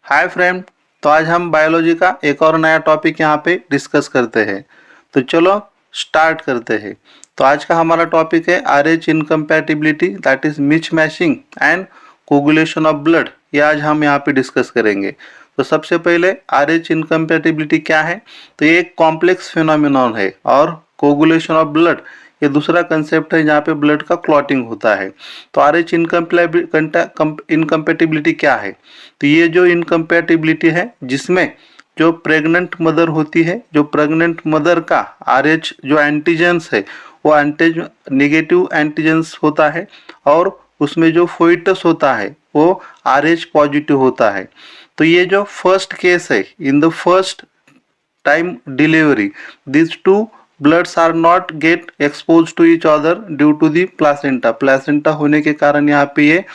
Hi friend. तो आज हम बायोलॉजी का एक और नया टॉपिक यहाँ पे डिस्कस करते हैं। तो चलो स्टार्ट करते हैं। तो आज का हमारा टॉपिक है RH incompatibility, that is Mitch matching and coagulation of blood. ये आज हम यहाँ पे डिस्कस करेंगे। तो सबसे पहले RH इनकम्पैटिबिलिटी क्या है? तो ये एक कॉम्प्लेक्स फिनोमिनॉन है और कोगुलेशन ऑफ ब्लड ये दूसरा कंसेप्ट है जहाँ पे ब्लड का क्लॉटिंग होता है। तो RH इनकम्पैटिबिलिटी क्या है? तो ये जो इनकम्पैटिबिलिटी है जिसमें जो प्रेग्नेंट मदर होती है, जो प्रेग्नेंट मदर का RH जो एंटीजेंस है वो नेगेटिव एंटीजेंस होता है और उसमें जो फोइटस होता है वो RH पॉजिटिव होता है। तो ये जो फर्स्ट केस है, in the first time delivery, these two bloods are not get exposed to each other due to the placenta होने के कारण यहाँ पे ये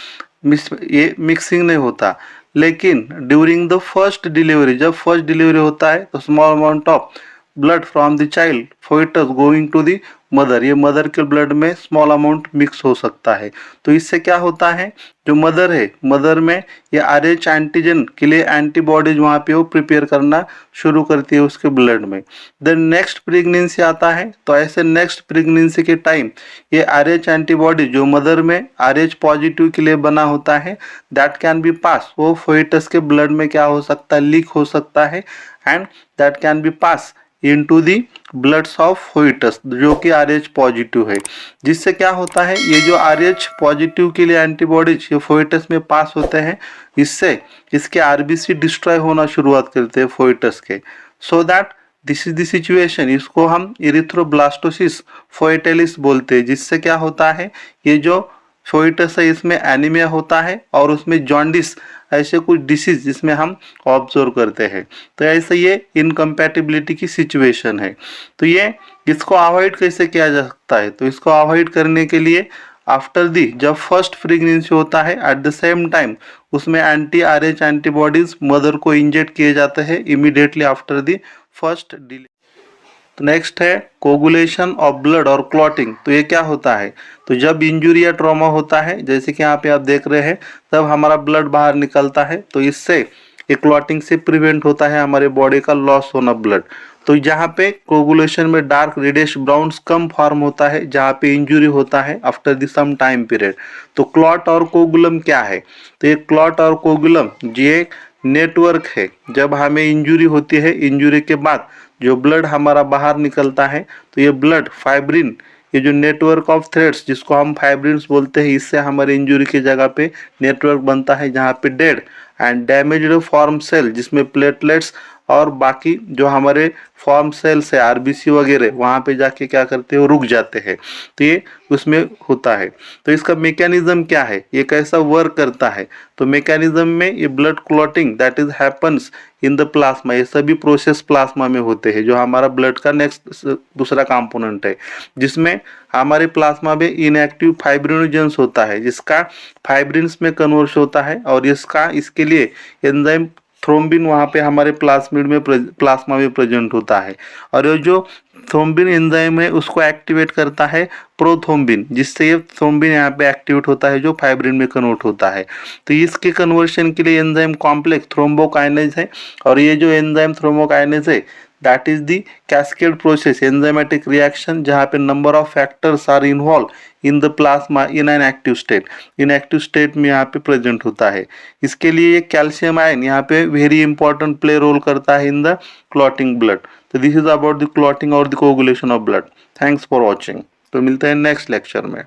मिक्सिंग नहीं होता। लेकिन ड्यूरिंग द फर्स्ट डिलीवरी, जब फर्स्ट डिलीवरी होता है तो small amount of blood from the child foetus going to the mother, ये मदर के ब्लड में स्मॉल अमाउंट मिक्स हो सकता है। तो इससे क्या होता है, जो मदर है, मदर में ये RH एंटीजन के लिए एंटीबॉडीज वहाँ पे वो प्रिपेयर करना शुरू करती है उसके ब्लड में। देन नेक्स्ट प्रेगनेंसी आता है, तो ऐसे नेक्स्ट प्रेगनेंसी के टाइम ये RH एंटीबॉडी जो मदर में RH पॉजिटिव के लिए बना होता है, दैट कैन बी पास, वो फोइटस के ब्लड में क्या हो सकता है, लीक हो सकता है and that can be pass into the bloods of foetus जो कि RH पॉजिटिव है। जिससे क्या होता है, ये जो RH पॉजिटिव के लिए एंटीबॉडीज ये फोइटस में पास होते हैं, इससे इसके RBC डिस्ट्रॉय होना शुरुआत करते हैं फोइटस के। So that this is the situation, इसको हम इरिथ्रोब्लास्टोसिस फोइटेलिस बोलते हैं। जिससे क्या होता है, ये जो फोइटस है इसमें एनीमिया होता है और उसमें जॉन्डिस ऐसे कुछ डिसीज जिसमें हम ऑब्जर्व करते हैं। तो ऐसे ये इनकम्पैटिबिलिटी की सिचुएशन है। तो ये इसको अवॉइड कैसे किया जा सकता है? तो इसको अवॉइड करने के लिए आफ्टर दी जब फर्स्ट प्रेगनेंसी होता है, एट द सेम टाइम उसमें RH एंटीबॉडीज मदर को इंजेक्ट किए जाते हैं immediately after the first delivery. तो नेक्स्ट है कोगुलेशन ऑफ ब्लड और क्लॉटिंग। तो ये क्या होता है, तो जब इंजुरी या ट्रॉमा होता है, जैसे कि यहाँ पे आप देख रहे हैं, तब हमारा ब्लड बाहर निकलता है। तो इससे ये क्लॉटिंग से प्रिवेंट होता है हमारे बॉडी का लॉस होना ब्लड। तो जहाँ पे कोगुलेशन में डार्क रेडिश ब्राउन्स कम फॉर्म होता है, जहाँ पे इंजुरी होता है after the some time period. तो क्लॉट और कोगुलम क्या है? तो ये क्लॉट और कोगुलम ये नेटवर्क है। जब हमें इंजुरी होती है, इंजुरी के बाद जो ब्लड हमारा बाहर निकलता है, तो ये ब्लड फाइब्रिन, ये जो नेटवर्क ऑफ थ्रेड्स जिसको हम फाइब्रिन्स बोलते हैं, इससे हमारे इंजुरी की जगह पे नेटवर्क बनता है जहाँ पे dead and damaged form cell जिसमें प्लेटलेट्स और बाकी जो हमारे फॉर्म सेल्स है RBC वगैरह वहाँ पे जाके क्या करते हैं, रुक जाते हैं। तो ये उसमें होता है। तो इसका मैकेनिज्म क्या है, ये कैसा वर्क करता है? तो मैकेनिज्म में ये blood clotting that is happens in the plasma, ये सभी प्रोसेस प्लाज्मा में होते हैं, जो हमारा ब्लड का नेक्स्ट दूसरा कंपोनेंट है। जिसमें हमारे प्लाज्मा में इनएक्टिव फाइब्रिनोजेंस होता है जिसका फाइब्रिन्स में कन्वर्ट होता है और इसके लिए एंजाइम थ्रोम्बिन वहाँ पे हमारे प्लाज्मा में प्रेजेंट होता है। और ये जो थ्रोम्बिन एंजाइम है उसको एक्टिवेट करता है प्रोथ्रोम्बिन, जिससे ये थ्रोम्बिन यहाँ पे एक्टिवेट होता है जो फाइब्रिन में कन्वर्ट होता है। तो इसके कन्वर्शन के लिए एंजाइम कॉम्प्लेक्स थ्रोम्बोकाइनेज है और ये जो एंजाइम थ्रोम्बोकाइनेज है that is the cascade process enzymatic reaction, जहाँ पे number of factors are involve in the plasma in an active state, inactive state में यहाँ पे प्रेजेंट होता है। इसके लिए ये कैल्शियम आयन यहाँ पे वेरी इंपॉर्टेंट प्ले रोल करता है इन द क्लॉटिंग ब्लड। तो this is about the clotting और the coagulation of blood. Thanks for watching. तो मिलते हैं नेक्स्ट लेक्चर में।